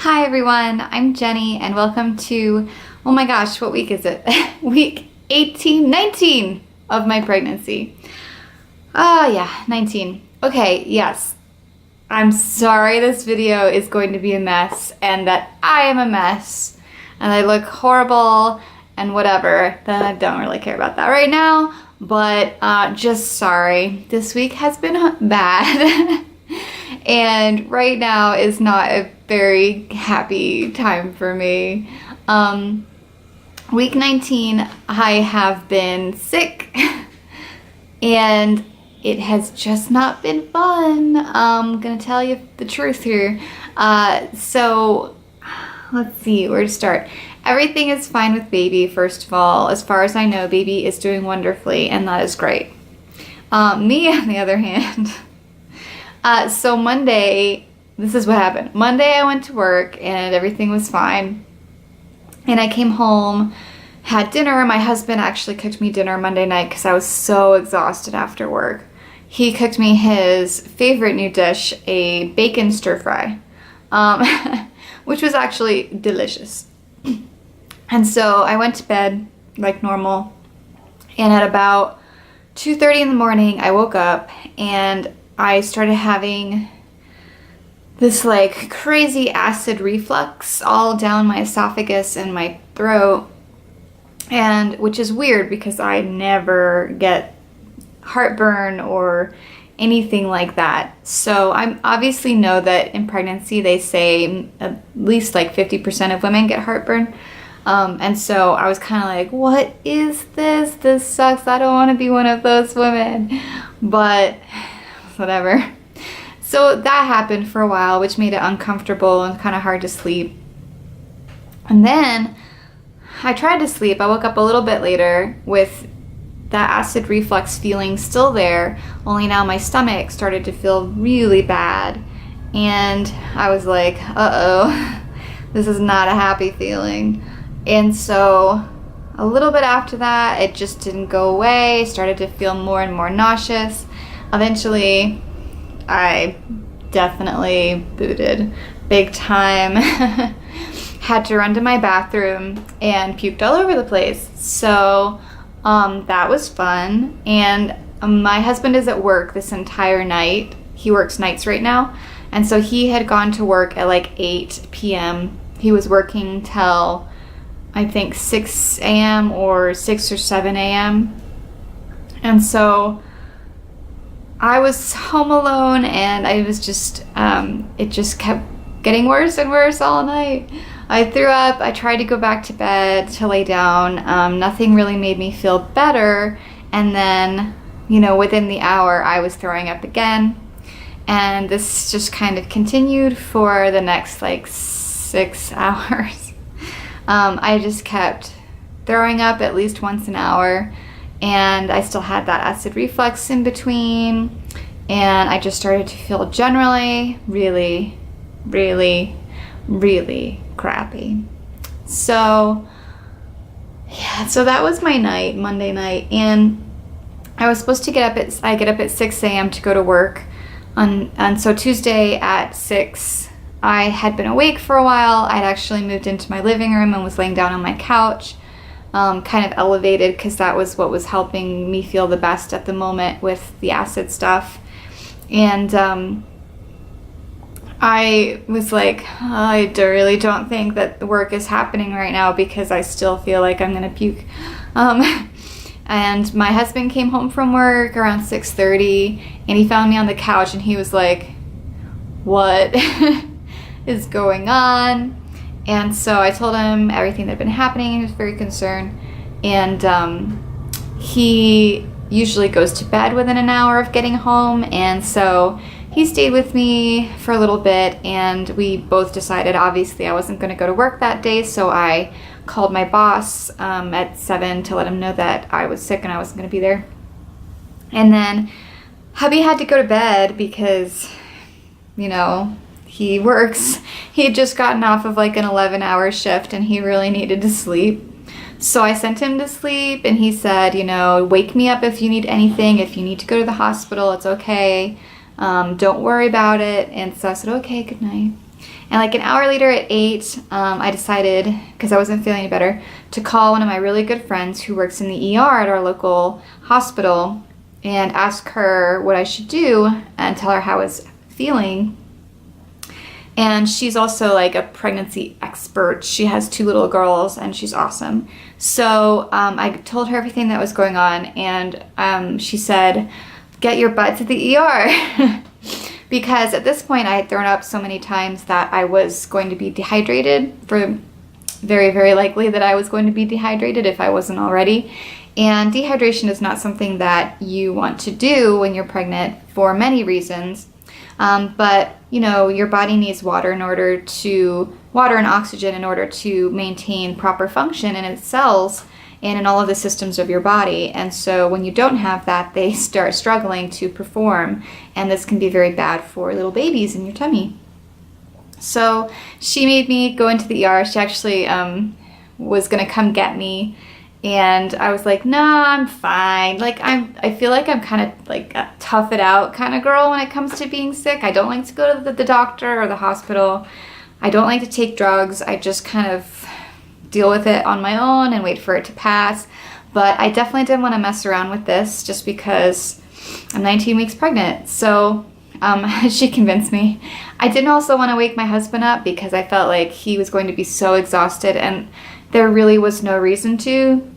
Hi everyone, I'm Jenny and welcome to, oh my gosh, what week is it? Week 19 of my pregnancy. Yeah, 19. Okay, yes. I'm sorry this video is going to be a mess and that I am a mess and I look horrible and whatever. Then I don't really care about that right now, but just sorry. This week has been bad. And right now is not a very happy time for me. Week 19, I have been sick and it has just not been fun. I'm gonna tell you the truth here. So let's see where to start. Everything is fine with baby, first of all. As far as I know, baby is doing wonderfully and that is great. Me, on the other hand, so Monday, this is what happened. Monday I went to work and everything was fine. And I came home, had dinner. My husband actually cooked me dinner Monday night because I was so exhausted after work. He cooked me his favorite new dish, a bacon stir fry, which was actually delicious. And so I went to bed like normal. And at about 2:30 in the morning, I woke up and I started having this like crazy acid reflux all down my esophagus and my throat, and which is weird because I never get heartburn or anything like that. So I obviously know that in pregnancy they say at least like 50% of women get heartburn. And so I was kind of like, what is this? This sucks. I don't want to be one of those women. But whatever. So that happened for a while, which made it uncomfortable and kind of hard to sleep. And then I tried to sleep. I woke up a little bit later with that acid reflux feeling still there, only now my stomach started to feel really bad. And I was like, uh-oh, this is not a happy feeling. And so a little bit after that, it just didn't go away. I started to feel more and more nauseous. Eventually, I definitely booted big time. Had to run to my bathroom and puked all over the place. So that was fun. And my husband is at work this entire night. He works nights right now. And so he had gone to work at like 8 p.m. He was working till I think 6 a.m. or 6 or 7 a.m. And so I was home alone and I was just, it just kept getting worse and worse all night. I threw up, I tried to go back to bed to lay down. Nothing really made me feel better. And then, within the hour I was throwing up again. And this just kind of continued for the next like 6 hours. I just kept throwing up at least once an hour. And I still had that acid reflux in between, and I just started to feel generally really, really, really crappy. So yeah, so that was my night, Monday night, and I was supposed to get up at 6 a.m. to go to work, and so Tuesday at 6, I had been awake for a while. I'd actually moved into my living room and was laying down on my couch. Kind of elevated because that was what was helping me feel the best at the moment with the acid stuff. And I was like, I really don't think that the work is happening right now because I still feel like I'm gonna puke. And my husband came home from work around 6:30 and he found me on the couch and he was like, what is going on? And so I told him everything that had been happening. He was very concerned. And he usually goes to bed within an hour of getting home. And so he stayed with me for a little bit. And we both decided, obviously, I wasn't going to go to work that day. So I called my boss at 7 to let him know that I was sick and I wasn't going to be there. And then hubby had to go to bed because, he works. He had just gotten off of like an 11-hour shift and he really needed to sleep. So I sent him to sleep and he said, wake me up if you need anything. If you need to go to the hospital, it's okay. Don't worry about it. And so I said, okay, good night. And like an hour later at 8, I decided, because I wasn't feeling any better, to call one of my really good friends who works in the ER at our local hospital and ask her what I should do and tell her how I was feeling. And she's also like a pregnancy expert. She has 2 little girls and she's awesome. So I told her everything that was going on, and she said, get your butt to the ER. Because at this point I had thrown up so many times that I was going to be dehydrated, for very, very likely that I was going to be dehydrated if I wasn't already. And dehydration is not something that you want to do when you're pregnant for many reasons. But you know, your body needs water and oxygen in order to maintain proper function in its cells and in all of the systems of your body. And so when you don't have that, they start struggling to perform, and this can be very bad for little babies in your tummy. So she made me go into the ER. She actually was gonna come get me, and I was like, nah, I'm fine. Like I feel like I'm kind of like a tough it out kind of girl when it comes to being sick. I don't like to go to the doctor or the hospital. I don't like to take drugs. I just kind of deal with it on my own and wait for it to pass. But I definitely didn't want to mess around with this just because I'm 19 weeks pregnant. So she convinced me. I didn't also want to wake my husband up because I felt like he was going to be so exhausted, and there really was no reason to,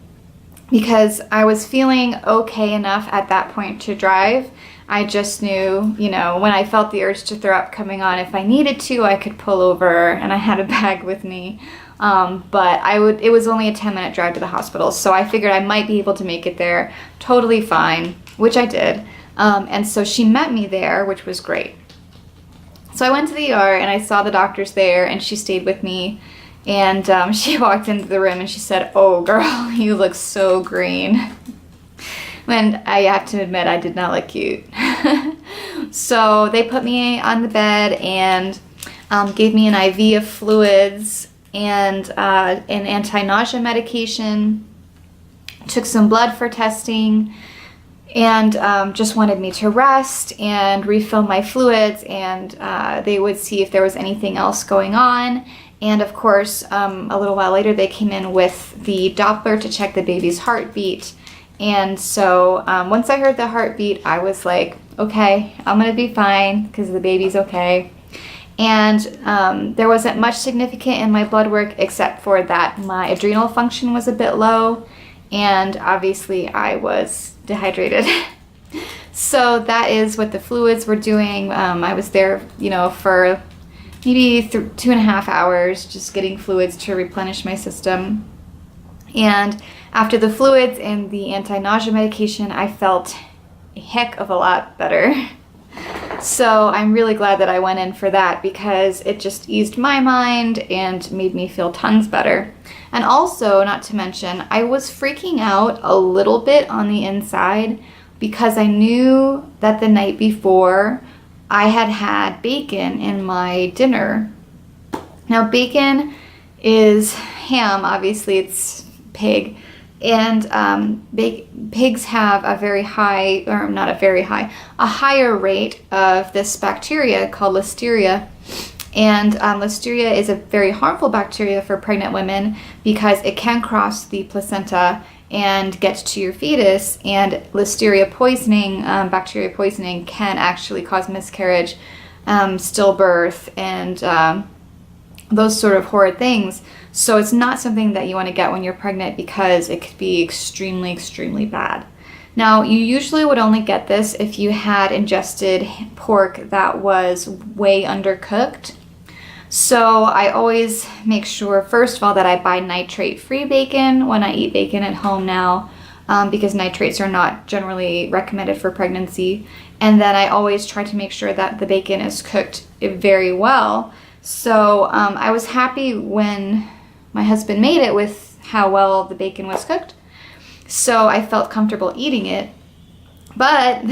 because I was feeling okay enough at that point to drive. I just knew, you know, when I felt the urge to throw up coming on, if I needed to, I could pull over, and I had a bag with me. But it was only a 10-minute drive to the hospital, so I figured I might be able to make it there totally fine, which I did. And so she met me there, which was great. So I went to the ER and I saw the doctors there, and she stayed with me. And she walked into the room and she said, "Oh girl, you look so green." And I have to admit, I did not look cute. So they put me on the bed and gave me an IV of fluids and an anti-nausea medication, took some blood for testing, and just wanted me to rest and refill my fluids, and they would see if there was anything else going on. And of course, a little while later, they came in with the Doppler to check the baby's heartbeat. And so once I heard the heartbeat, I was like, okay, I'm gonna be fine because the baby's okay. And there wasn't much significant in my blood work except for that my adrenal function was a bit low, and obviously I was dehydrated. So that is what the fluids were doing. I was there, you know, for maybe 2.5 hours just getting fluids to replenish my system. And after the fluids and the anti-nausea medication, I felt a heck of a lot better. So I'm really glad that I went in for that, because it just eased my mind and made me feel tons better. And also, not to mention, I was freaking out a little bit on the inside because I knew that the night before I had had bacon in my dinner. Now, bacon is ham, obviously it's pig, and pigs have a very high, or not a very high, a higher rate of this bacteria called Listeria. And Listeria is a very harmful bacteria for pregnant women because it can cross the placenta and get to your fetus, and Listeria poisoning, bacteria poisoning, can actually cause miscarriage, stillbirth, and those sort of horrid things. So it's not something that you want to get when you're pregnant because it could be extremely, extremely bad. Now, you usually would only get this if you had ingested pork that was way undercooked. So I always make sure, first of all, that I buy nitrate-free bacon when I eat bacon at home now, because nitrates are not generally recommended for pregnancy. And then I always try to make sure that the bacon is cooked very well. So I was happy when my husband made it with how well the bacon was cooked. So I felt comfortable eating it. But,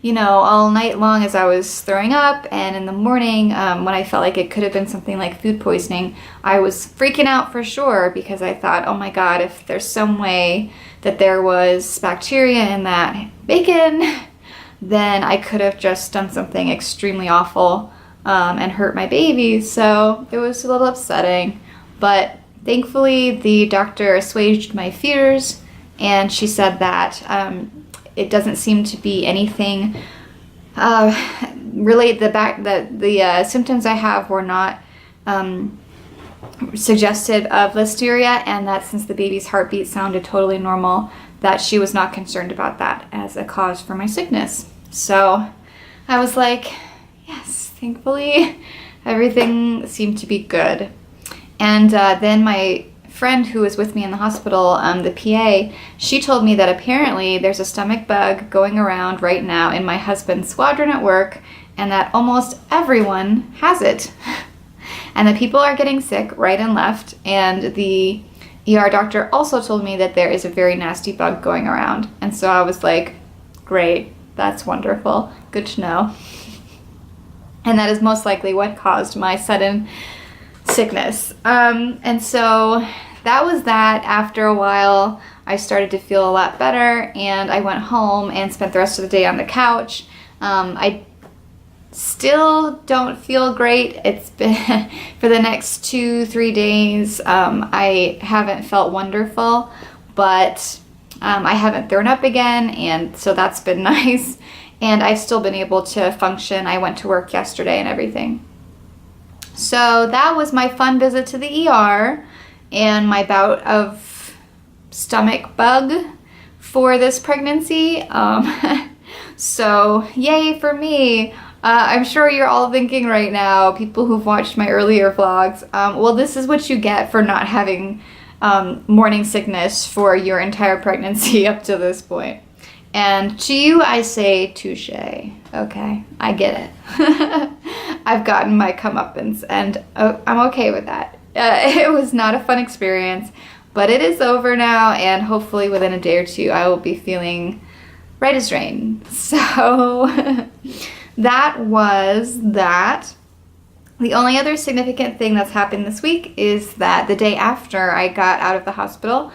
you know, all night long as I was throwing up, and in the morning when I felt like it could have been something like food poisoning, I was freaking out for sure, because I thought, oh my God, if there's some way that there was bacteria in that bacon, then I could have just done something extremely awful. and hurt my baby, so it was a little upsetting. But thankfully, the doctor assuaged my fears, and she said that it doesn't seem to be anything related. The symptoms I have were not suggestive of listeria, and that since the baby's heartbeat sounded totally normal, that she was not concerned about that as a cause for my sickness. So I was like, yes, thankfully everything seemed to be good. And then my friend who was with me in the hospital, the PA, she told me that apparently there's a stomach bug going around right now in my husband's squadron at work, and that almost everyone has it. And that people are getting sick right and left. And the ER doctor also told me that there is a very nasty bug going around. And so I was like, great, that's wonderful, good to know. And that is most likely what caused my sudden sickness. And so that was that. After a while, I started to feel a lot better, and I went home and spent the rest of the day on the couch. I still don't feel great. It's been for the next 2-3 days. I haven't felt wonderful, but I haven't thrown up again, and so that's been nice. And I've still been able to function. I went to work yesterday and everything. So that was my fun visit to the ER and my bout of stomach bug for this pregnancy. So yay for me. I'm sure you're all thinking right now, people who've watched my earlier vlogs, well, this is what you get for not having morning sickness for your entire pregnancy up to this point. And to you, I say touche. Okay, I get it. I've gotten my comeuppance, and I'm okay with that. It was not a fun experience, but it is over now, and hopefully within a day or two, I will be feeling right as rain. So that was that. The only other significant thing that's happened this week is that the day after I got out of the hospital,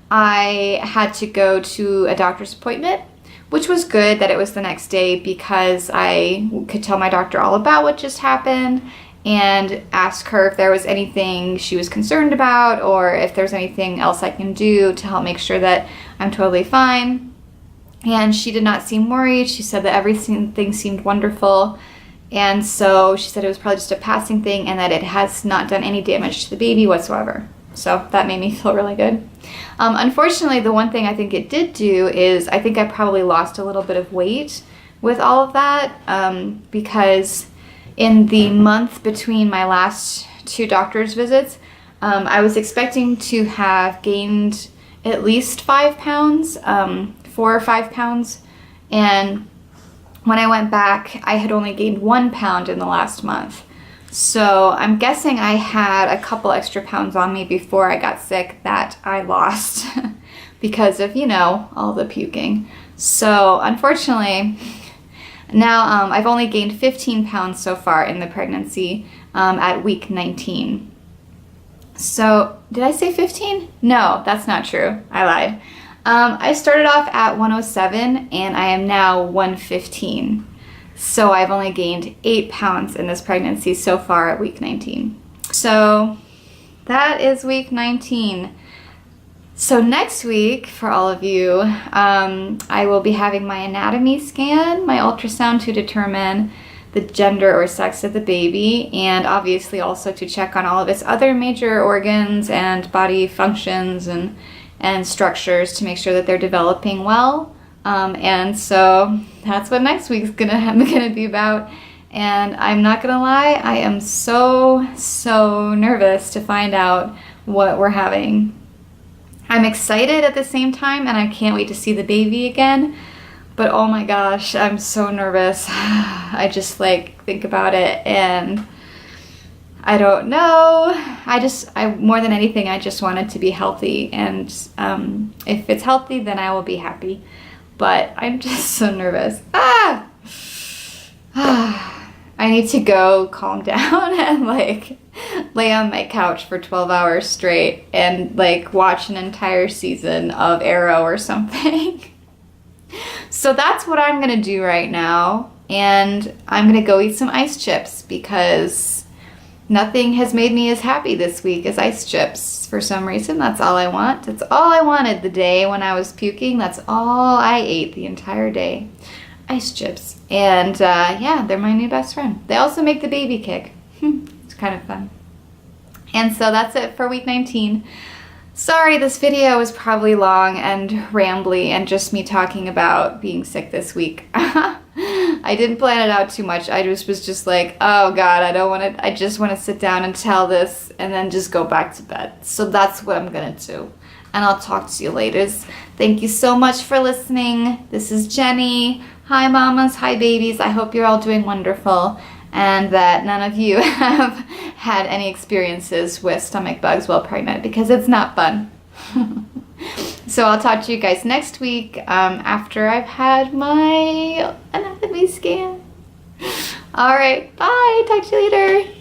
I had to go to a doctor's appointment, which was good that it was the next day because I could tell my doctor all about what just happened and ask her if there was anything she was concerned about or if there's anything else I can do to help make sure that I'm totally fine. And she did not seem worried. She said that everything seemed wonderful. And so she said it was probably just a passing thing and that it has not done any damage to the baby whatsoever. So that made me feel really good. Unfortunately, the one thing I think it did do is I think I probably lost a little bit of weight with all of that because in the month between my last 2 doctor's visits, I was expecting to have gained at least 5 pounds, 4 or 5 pounds. And when I went back, I had only gained 1 pound in the last month. So I'm guessing I had a couple extra pounds on me before I got sick that I lost because of, you know, all the puking. So unfortunately, now I've only gained 15 pounds so far in the pregnancy at week 19. So did I say 15? No, that's not true. I lied. I started off at 107 and I am now 115. So I've only gained 8 pounds in this pregnancy so far at week 19. So that is week 19. So next week, for all of you, I will be having my anatomy scan, my ultrasound to determine the gender or sex of the baby, and obviously also to check on all of its other major organs and body functions and structures to make sure that they're developing well. And so that's what next week's gonna be about. And I'm not gonna lie, I am so nervous to find out what we're having. I'm excited at the same time, and I can't wait to see the baby again. But oh my gosh, I'm so nervous. I just think about it and I don't know. I more than anything, I just want it to be healthy. And if it's healthy, then I will be happy. But I'm just so nervous. I need to go calm down and lay on my couch for 12 hours straight and watch an entire season of Arrow or something. So that's what I'm gonna do right now. and I'm gonna go eat some ice chips because nothing has made me as happy this week as ice chips. For some reason, that's all I want. That's all I wanted the day when I was puking. That's all I ate the entire day. Ice chips. And yeah, they're my new best friend. They also make the baby kick. It's kind of fun. And so that's it for week 19. Sorry, this video was probably long and rambly and just me talking about being sick this week. I didn't plan it out too much. I was just like, oh God, I just want to sit down and tell this and then just go back to bed. So that's what I'm gonna do. And I'll talk to you later. Thank you so much for listening. This is Jenny. Hi mamas, hi babies. I hope you're all doing wonderful and that none of you have had any experiences with stomach bugs while pregnant because it's not fun. So I'll talk to you guys next week after I've had my anatomy scan. All right, bye. Talk to you later.